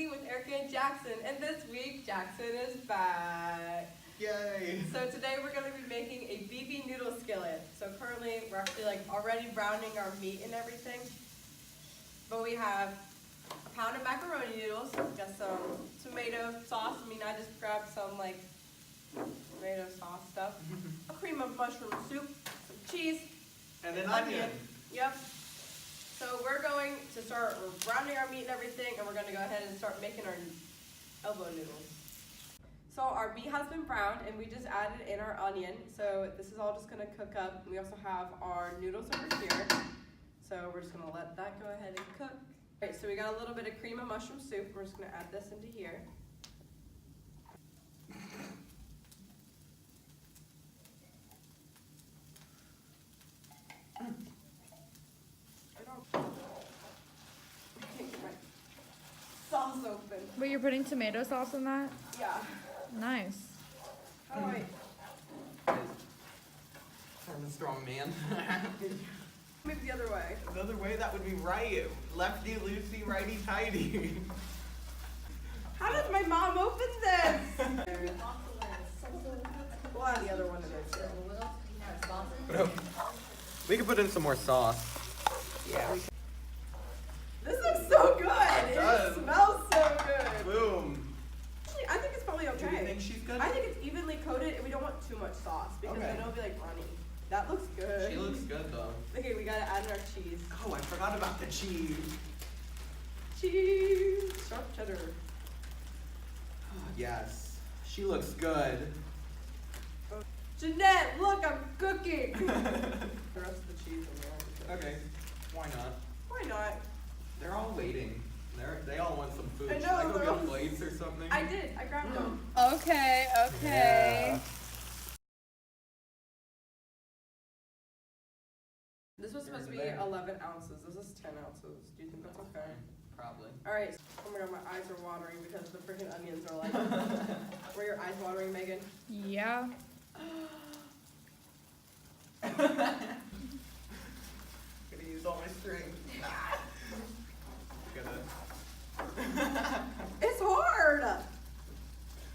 cooking with Erica and Jackson, and this week Jackson is back. Yay! So today we're going to be making a beefy noodle skillet. So currently we're actually already browning our meat and everything. But we have a pound of macaroni noodles, got some tomato sauce. I just grabbed some tomato sauce stuff. A cream of mushroom soup, some cheese, and an onion. Yep. So we're going to start browning our meat and everything, and we're going to go ahead and start making our elbow noodles. So our meat has been browned, and we just added in our onion. So this is all just going to cook up. We also have our noodles over here. So we're just going to let that go ahead and cook. All right, so we got a little bit of cream of mushroom soup. We're just going to add this into here. Sauce open. Wait, you're putting tomato sauce in that? Yeah. Nice. How do I? I'm a strong man. Maybe the other way. The other way, that would be right. Lefty loosey, righty tighty. How does my mom open this? We'll add the other one in there too. We could put in some more sauce. Yeah, we can. This looks so good. It does. Smells so good. Boom. Actually, I think it's probably okay. Do you think she's good? I think it's evenly coated, and we don't want too much sauce because then it'll be runny. That looks good. She looks good though. Okay, we gotta add in our cheese. Oh, I forgot about the cheese. Cheese. Sharp cheddar. Yes. She looks good. Jeanette, look, I'm cooking. The rest of the cheese in there. Okay. Why not? Why not? They're all waiting. They all want some food. I know, Should I go they're get all- plates or something? I did. I grabbed them. Okay, okay. Yeah. This was supposed to be 11 ounces. This is 10 ounces. Do you think that's okay? Probably. All right. Oh my god, my eyes are watering because the freaking onions are Were your eyes watering, Megan? Yeah.